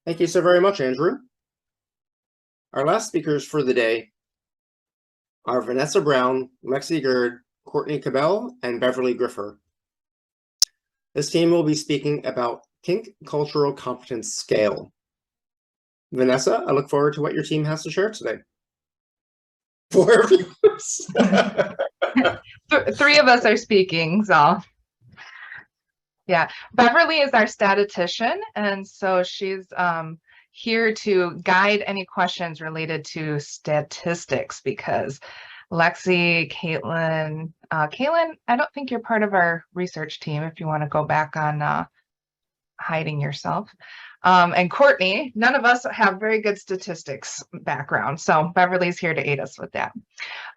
Thank you so very much, Andrew. Our last speakers for the day are Vanessa Brown, Lexi Gerd, Courtney Cabell, and Beverly Griffer. This team will be speaking about kink cultural competence scale. Vanessa, I look forward to what your team has to share today. 4 viewers. Three of us are speaking, so yeah. Beverly is our statistician, and so she's here to guide any questions related to statistics because Lexi, Caitlin, I don't think you're part of our research team if you want to go back on hiding yourself. And Courtney, none of us have very good statistics background, so Beverly's here to aid us with that.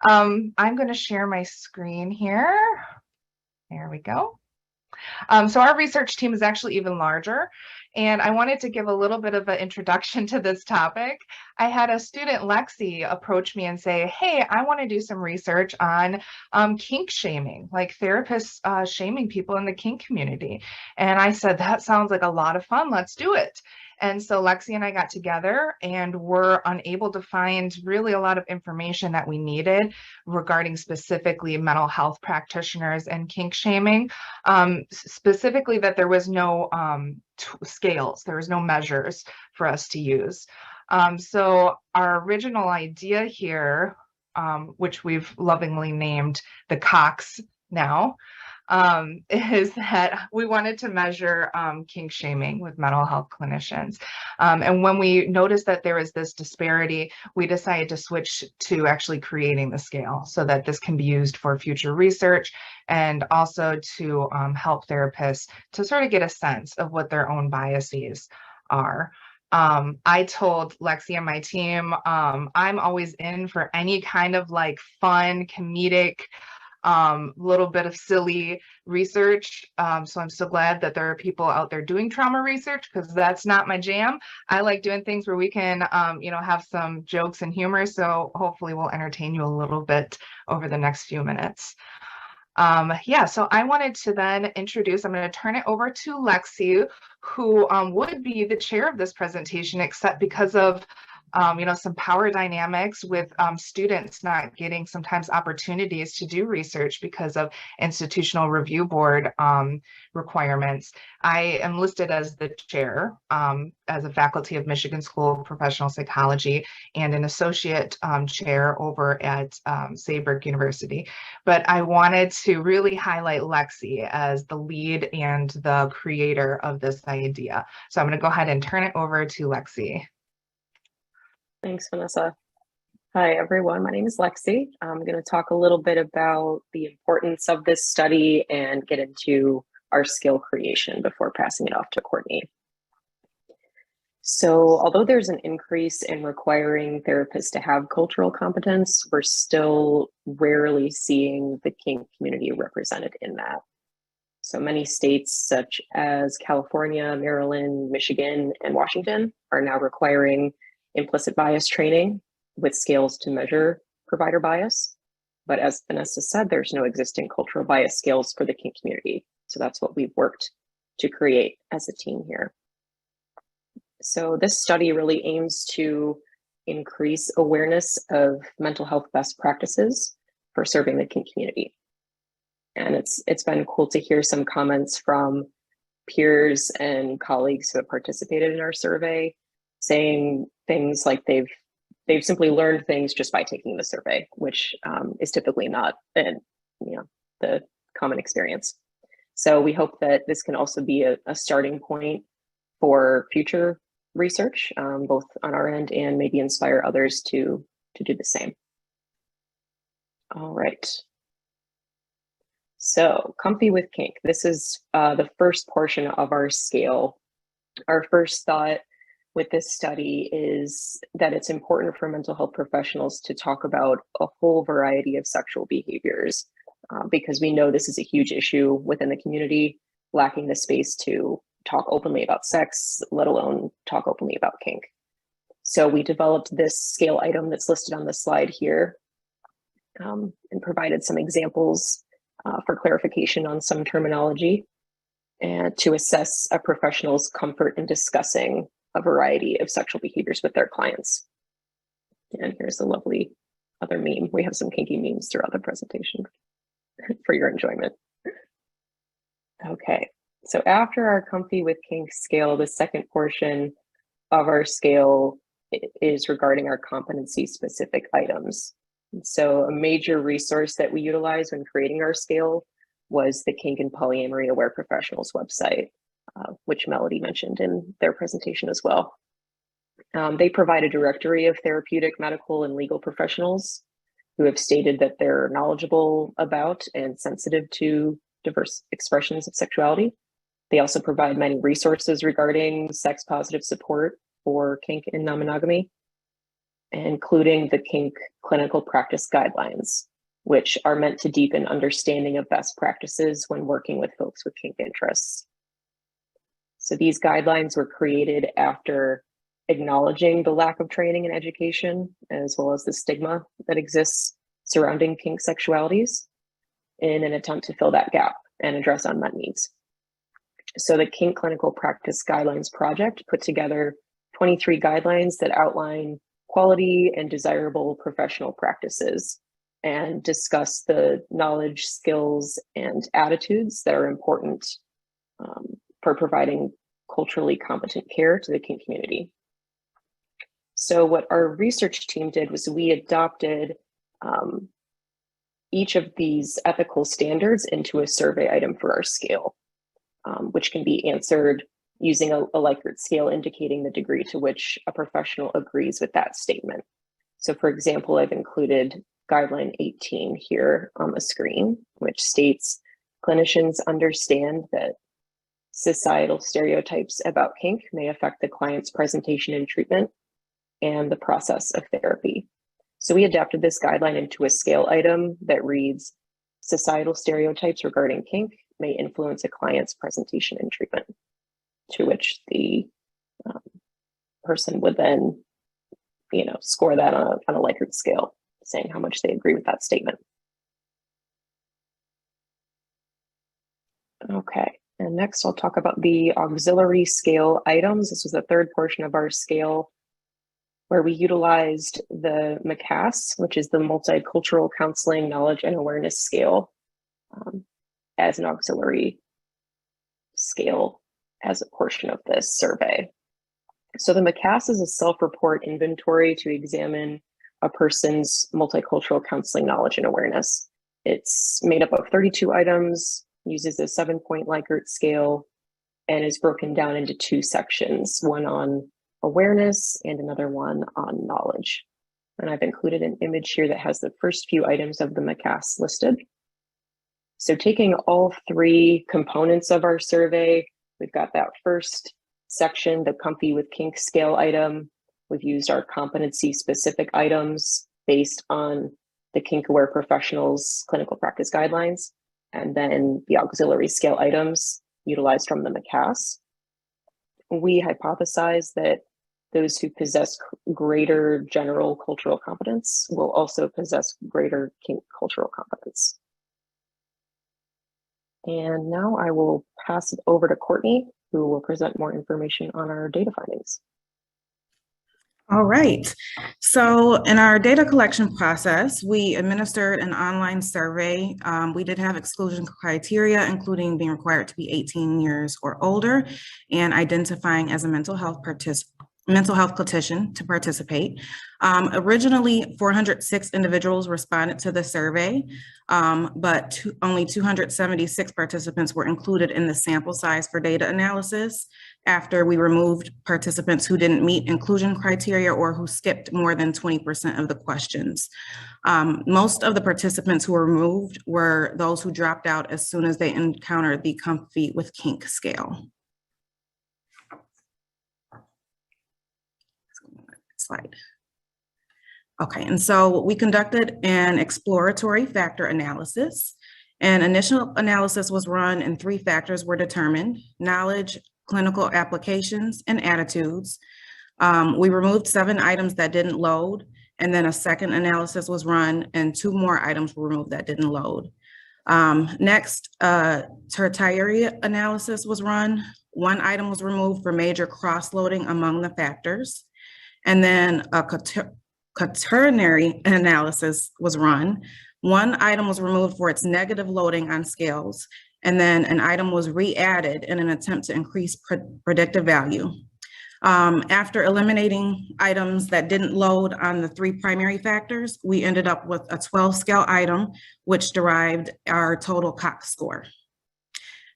I'm going to share my screen here. There we go. So our research team is actually even larger, and I wanted to give a little bit of an introduction to this topic. I had a student, Lexi, approach me and say, hey, I want to do some research on kink shaming, like therapists shaming people in the kink community. And I said, that sounds like a lot of fun. Let's do it. And so Lexi and I got together and were unable to find really a lot of information that we needed regarding specifically mental health practitioners and kink shaming, specifically that there was no scales, there was no measures for us to use. So our original idea here, which we've lovingly named the KOCCS now, is that we wanted to measure kink shaming with mental health clinicians. And when we noticed that there was this disparity, we decided to switch to actually creating the scale so that this can be used for future research and also to help therapists to sort of get a sense of what their own biases are. I told Lexi and my team, I'm always in for any kind of like fun, comedic, little bit of silly research. So I'm so glad that there are people out there doing trauma research because that's not my jam. I like doing things where we can, have some jokes and humor. So hopefully we'll entertain you a little bit over the next few minutes. So I wanted to then introduce, I'm going to turn it over to Lexi, who would be the chair of this presentation, except because of some power dynamics with students not getting sometimes opportunities to do research because of institutional review board requirements. I am listed as the chair as a faculty of Michigan School of Professional Psychology and an associate chair over at Saybrook University. But I wanted to really highlight Lexi as the lead and the creator of this idea. So I'm going to go ahead and turn it over to Lexi. Thanks, Vanessa. Hi, everyone. My name is Lexi. I'm going to talk a little bit about the importance of this study and get into our skill creation before passing it off to Courtney. So although there's an increase in requiring therapists to have cultural competence, we're still rarely seeing the kink community represented in that. So many states such as California, Maryland, Michigan, and Washington are now requiring implicit bias training with scales to measure provider bias. But as Vanessa said, there's no existing cultural bias scales for the kink community. So that's what we've worked to create as a team here. So this study really aims to increase awareness of mental health best practices for serving the kink community. And it's been cool to hear some comments from peers and colleagues who have participated in our survey saying things like they've simply learned things just by taking the survey, which is typically not the common experience. So we hope that this can also be a starting point for future research, both on our end and maybe inspire others to do the same. All right. So comfy with kink. This is the first portion of our scale. Our first thought with this study is that it's important for mental health professionals to talk about a whole variety of sexual behaviors because we know this is a huge issue within the community, lacking the space to talk openly about sex, let alone talk openly about kink. So we developed this scale item that's listed on the slide here and provided some examples for clarification on some terminology and to assess a professional's comfort in discussing a variety of sexual behaviors with their clients. And here's a lovely other meme. We have some kinky memes throughout the presentation for your enjoyment. Okay, so after our Comfy with Kink scale, the second portion of our scale is regarding our competency-specific items. So a major resource that we utilize when creating our scale was the Kink and Polyamory Aware Professionals website, which Melody mentioned in their presentation as well. They provide a directory of therapeutic, medical, and legal professionals who have stated that they're knowledgeable about and sensitive to diverse expressions of sexuality. They also provide many resources regarding sex-positive support for kink and non-monogamy, including the Kink Clinical Practice Guidelines, which are meant to deepen understanding of best practices when working with folks with kink interests. So these guidelines were created after acknowledging the lack of training and education, as well as the stigma that exists surrounding kink sexualities, in an attempt to fill that gap and address unmet needs. So the Kink Clinical Practice Guidelines Project put together 23 guidelines that outline quality and desirable professional practices and discuss the knowledge, skills, and attitudes that are important for providing culturally competent care to the kink community. So what our research team did was we adopted each of these ethical standards into a survey item for our scale, which can be answered using a Likert scale indicating the degree to which a professional agrees with that statement. So for example, I've included guideline 18 here on the screen, which states clinicians understand that societal stereotypes about kink may affect the client's presentation and treatment and the process of therapy. So we adapted this guideline into a scale item that reads, societal stereotypes regarding kink may influence a client's presentation and treatment, to which the person would then, score that on a Likert scale, saying how much they agree with that statement. Okay, and next I'll talk about the auxiliary scale items. This was the third portion of our scale, where we utilized the MCAS, which is the Multicultural Counseling Knowledge and Awareness Scale, as an auxiliary scale as a portion of this survey. So the MCAS is a self-report inventory to examine a person's multicultural counseling knowledge and awareness. It's made up of 32 items, uses a 7-point Likert scale, and is broken down into 2 sections, one on awareness and another one on knowledge. And I've included an image here that has the first few items of the MCAS listed. So taking all 3 components of our survey, we've got that first section, the Comfy with Kink scale item. We've used our competency-specific items based on the Kink Aware Professionals Clinical Practice Guidelines, and then the auxiliary scale items utilized from the MCAS. We hypothesize that those who possess greater general cultural competence will also possess greater kink cultural competence. And now I will pass it over to Courtney, who will present more information on our data findings. All right. So in our data collection process, we administered an online survey. We did have exclusion criteria, including being required to be 18 years or older and identifying as a mental health clinician to participate. Originally, 406 individuals responded to the survey, but only 276 participants were included in the sample size for data analysis after we removed participants who didn't meet inclusion criteria or who skipped more than 20% of the questions. Most of the participants who were removed were those who dropped out as soon as they encountered the Comfy with Kink scale. Slide. Okay, and so we conducted an exploratory factor analysis. An initial analysis was run and 3 factors were determined: knowledge, clinical applications, and attitudes. We removed 7 items that didn't load, and then a second analysis was run and 2 more items were removed that didn't load. Next, tertiary analysis was run, 1 item was removed for major cross-loading among the factors. And then a quaternary analysis was run. 1 item was removed for its negative loading on scales. And then an item was re-added in an attempt to increase predictive value. After eliminating items that didn't load on the 3 primary factors, we ended up with a 12-scale item, which derived our total KOCCS score.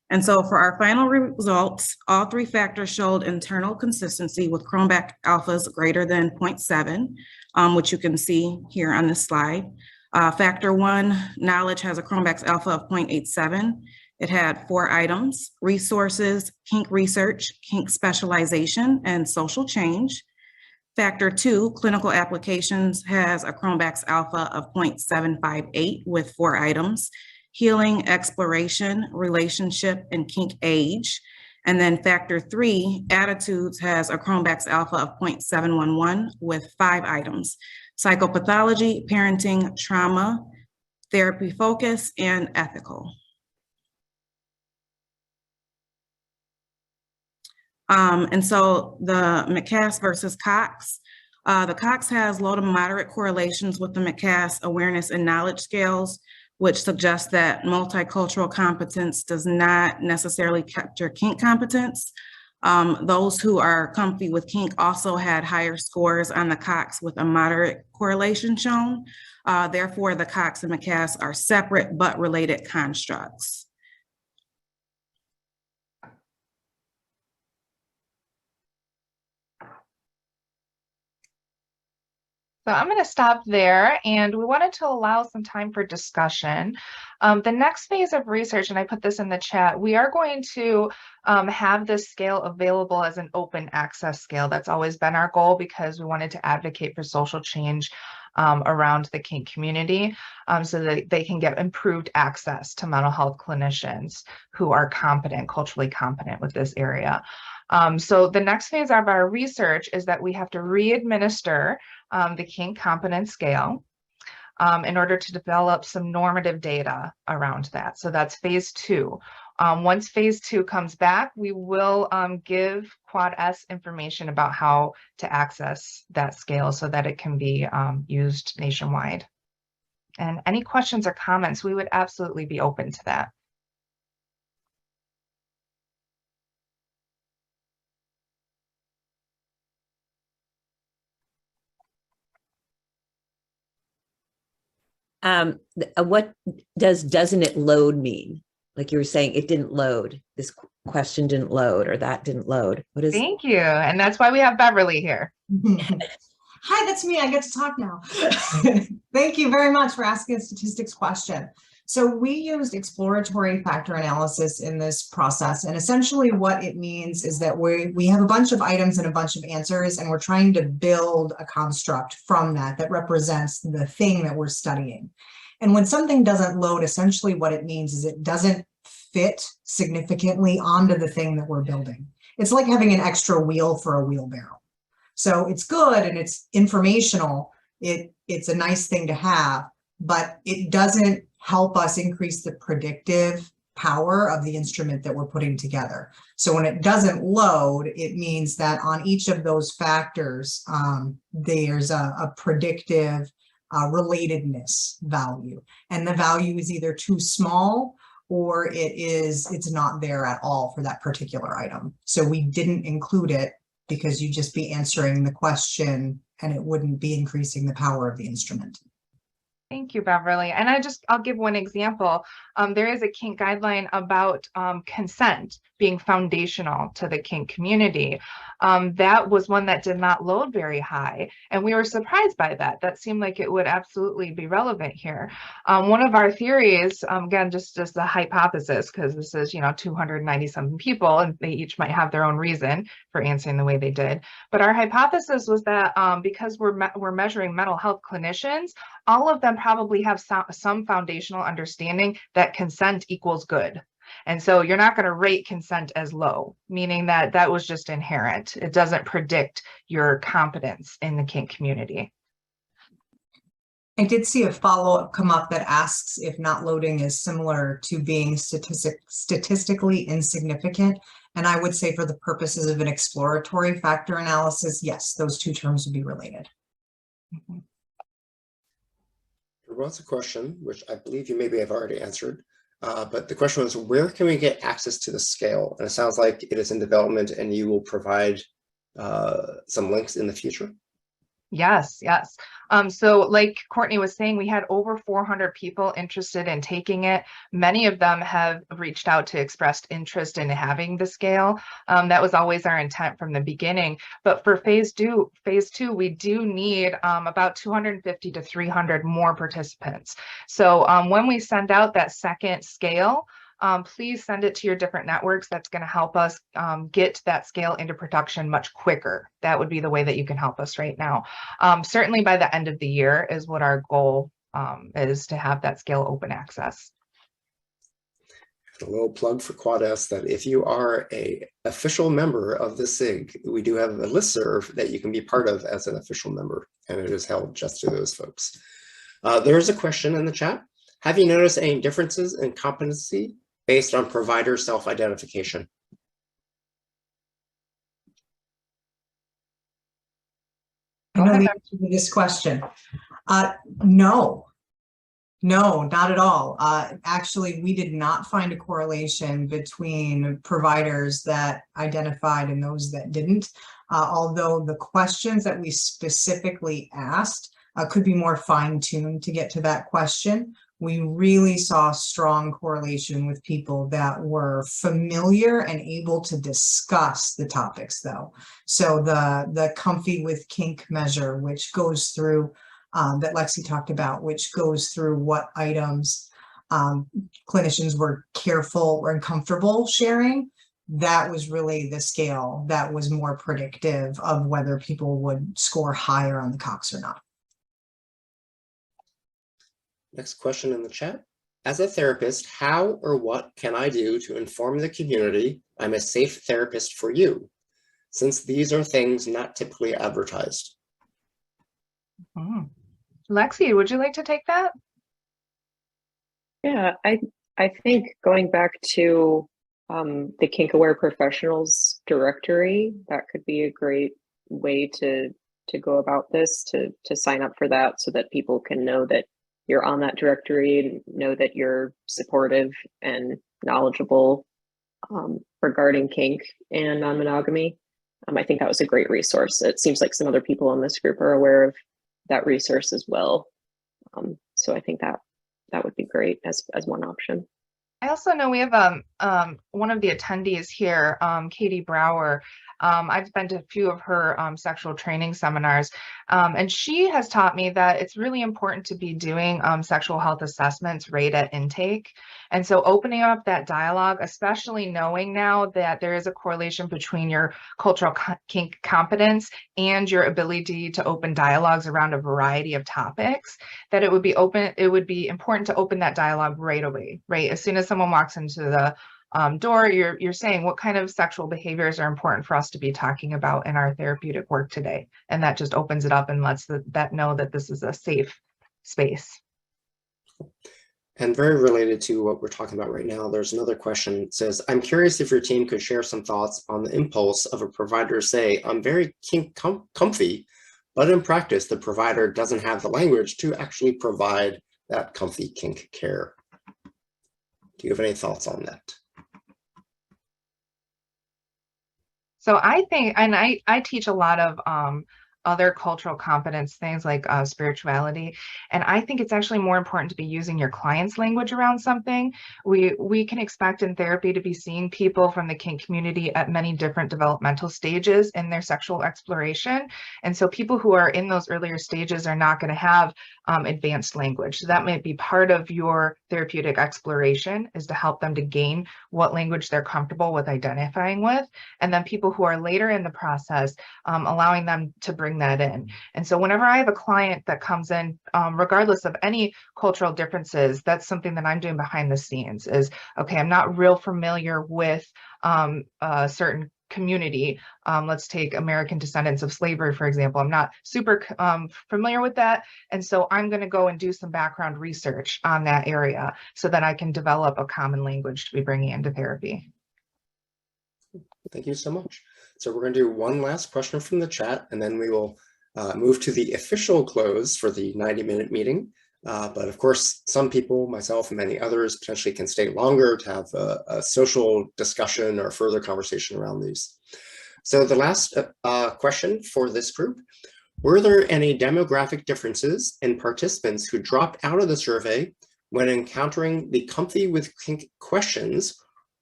And so for our final results, all 3 factors showed internal consistency with Cronbach alphas greater than 0.7, which you can see here on this slide. Factor 1, knowledge, has a Cronbach's alpha of 0.87. It had 4 items: resources, kink research, kink specialization, and social change. Factor 2, clinical applications, has a Cronbach's alpha of 0.758 with 4 items: healing, exploration, relationship, and kink age. And then factor 3, attitudes, has a Cronbach's alpha of 0.711 with 5 items: psychopathology, parenting, trauma, therapy focus, and ethical. And so the McCass versus KOCCS, the KOCCS has low to moderate correlations with the McCass awareness and knowledge scales, which suggests that multicultural competence does not necessarily capture kink competence. Those who are comfy with kink also had higher scores on the KOCCS with a moderate correlation shown. Therefore, the KOCCS and McCass are separate but related constructs. So I'm going to stop there, and we wanted to allow some time for discussion. The next phase of research, and I put this in the chat, we are going to have this scale available as an open access scale. That's always been our goal because we wanted to advocate for social change around the kink community, so that they can get improved access to mental health clinicians who are competent, culturally competent with this area. So the next phase of our research is that we have to re-administer the kink competence scale in order to develop some normative data around that. So that's phase 2. Once phase 2 comes back, we will give Quad S information about how to access that scale so that it can be used nationwide. And any questions or comments, we would absolutely be open to that. What doesn't it load mean? Like you were saying, it didn't load. This question didn't load, or that didn't load. What is? Thank you. And that's why we have Beverly here. Hi, that's me. I get to talk now. Thank you very much for asking a statistics question. So we used exploratory factor analysis in this process. And essentially what it means is that we have a bunch of items and a bunch of answers, and we're trying to build a construct from that represents the thing that we're studying. And when something doesn't load, essentially what it means is it doesn't fit significantly onto the thing that we're building. It's like having an extra wheel for a wheelbarrow. So it's good and it's informational. It's a nice thing to have, but it doesn't help us increase the predictive power of the instrument that we're putting together. So when it doesn't load, it means that on each of those factors, there's a predictive relatedness value. And the value is either too small or it's not there at all for that particular item. So we didn't include it because you'd just be answering the question and it wouldn't be increasing the power of the instrument. Thank you, Beverly. And I'll give one example. There is a kink guideline about consent being foundational to the kink community. That was one that did not load very high, and we were surprised by that. That seemed like it would absolutely be relevant here. One of our theories, again, just the hypothesis, because this is 290-something people, and they each might have their own reason for answering the way they did. But our hypothesis was that because we're measuring mental health clinicians, all of them probably have some foundational understanding that consent equals good. And so you're not going to rate consent as low, meaning that that was just inherent. It doesn't predict your competence in the kink community. I did see a follow-up come up that asks if not loading is similar to being statistically insignificant. And I would say for the purposes of an exploratory factor analysis, yes, those two terms would be related. There was a question, which I believe you maybe have already answered, but the question was, where can we get access to the scale? And it sounds like it is in development and you will provide some links in the future. Yes, yes. So like Courtney was saying, we had over 400 people interested in taking it. Many of them have reached out to expressed interest in having the scale. That was always our intent from the beginning. But for phase two, we do need about 250 to 300 more participants. So when we send out that second scale, please send it to your different networks. That's going to help us get that scale into production much quicker. That would be the way that you can help us right now. Certainly by the end of the year is what our goal is, to have that scale open access. A little plug for Quad-S that if you are an official member of the SIG, we do have a listserv that you can be part of as an official member, and it is held just to those folks. There's a question in the chat. Have you noticed any differences in competency based on provider self-identification? I know the answer to this question. No, not at all. Actually, we did not find a correlation between providers that identified and those that didn't. Although the questions that we specifically asked could be more fine-tuned to get to that question. We really saw strong correlation with people that were familiar and able to discuss the topics, though. So the Comfy with Kink measure, which goes through, that Lexi talked about, which goes through what items clinicians were careful or uncomfortable sharing, that was really the scale that was more predictive of whether people would score higher on the KOCCS or not. Next question in the chat. As a therapist, how or what can I do to inform the community I'm a safe therapist for you, since these are things not typically advertised? Lexi, would you like to take that? Yeah, I think going back to the Kink Aware Professionals directory, that could be a great way to go about this, to sign up for that so that people can know that you're on that directory and know that you're supportive and knowledgeable regarding kink and non-monogamy. I think that was a great resource. It seems like some other people in this group are aware of that resource as well. So I think that would be great as one option. I also know we have one of the attendees here, Katie Brower. I've been to a few of her sexual training seminars, and she has taught me that it's really important to be doing sexual health assessments right at intake. And so opening up that dialogue, especially knowing now that there is a correlation between your cultural kink competence and your ability to open dialogues around a variety of topics, that it would be important to open that dialogue right away, right? As soon as someone walks into the door, you're saying, what kind of sexual behaviors are important for us to be talking about in our therapeutic work today? And that just opens it up and lets that know that this is a safe space. And very related to what we're talking about right now, there's another question. It says, I'm curious if your team could share some thoughts on the impulse of a provider to say, I'm very kink comfy, but in practice, the provider doesn't have the language to actually provide that comfy kink care. Do you have any thoughts on that? So I think, and I teach a lot of other cultural competence things like spirituality, and I think it's actually more important to be using your client's language around something. We can expect in therapy to be seeing people from the kink community at many different developmental stages in their sexual exploration, and so people who are in those earlier stages are not going to have advanced language. So that might be part of your therapeutic exploration, is to help them to gain what language they're comfortable with identifying with, and then people who are later in the process, allowing them to bring that in. And so whenever I have a client that comes in, regardless of any cultural differences, that's something that I'm doing behind the scenes is, okay, I'm not real familiar with a certain community. Let's take American descendants of slavery, for example. I'm not super familiar with that. And so I'm going to go and do some background research on that area so that I can develop a common language to be bringing into therapy. Thank you so much. So we're going to do one last question from the chat, and then we will move to the official close for the 90-minute meeting. But of course, some people, myself and many others, potentially can stay longer to have a social discussion or further conversation around these. So the last question for this group: were there any demographic differences in participants who dropped out of the survey when encountering the comfy with kink questions,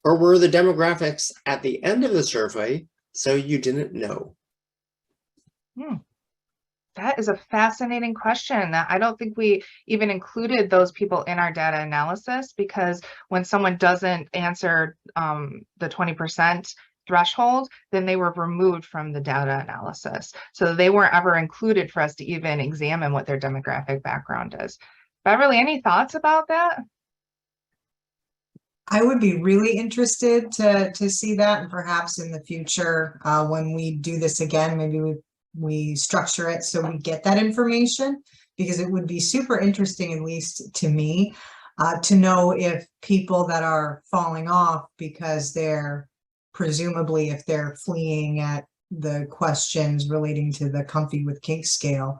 or were the demographics at the end of the survey so you didn't know? That is a fascinating question. I don't think we even included those people in our data analysis, because when someone doesn't answer the 20% threshold, then they were removed from the data analysis. So they weren't ever included for us to even examine what their demographic background is. Beverly, any thoughts about that? I would be really interested to see that, and perhaps in the future, when we do this again, maybe we structure it so we get that information, because it would be super interesting, at least to me, to know if people that are falling off because they're presumably, if they're fleeing at the questions relating to the comfy with kink scale,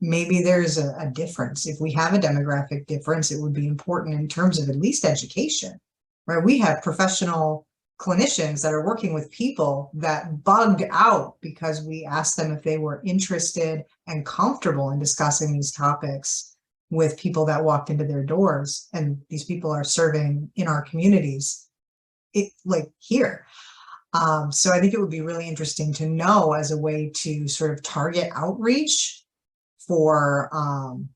maybe there's a difference. If we have a demographic difference, it would be important in terms of at least education, right? We have professional clinicians that are working with people that bugged out because we asked them if they were interested and comfortable in discussing these topics with people that walked into their doors. And these people are serving in our communities, like here. So I think it would be really interesting to know as a way to sort of target outreach for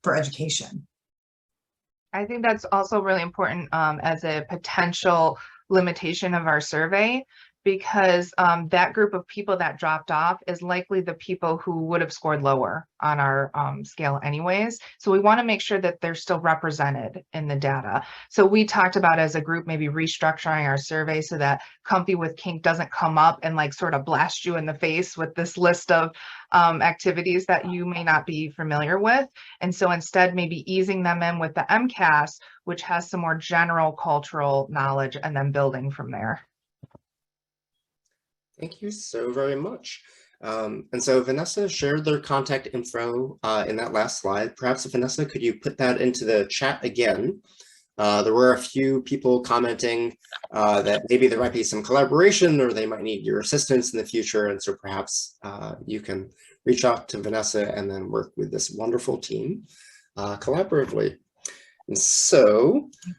education. I think that's also really important as a potential limitation of our survey, because that group of people that dropped off is likely the people who would have scored lower on our scale anyways. So we want to make sure that they're still represented in the data. So we talked about, as a group, maybe restructuring our survey so that comfy with kink doesn't come up and like sort of blast you in the face with this list of activities that you may not be familiar with. And so instead, maybe easing them in with the MCAS, which has some more general cultural knowledge, and then building from there. Thank you so very much. And so Vanessa shared their contact info in that last slide. Perhaps, Vanessa, could you put that into the chat again? There were a few people commenting that maybe there might be some collaboration, or they might need your assistance in the future. And so perhaps you can reach out to Vanessa and then work with this wonderful team collaboratively. And so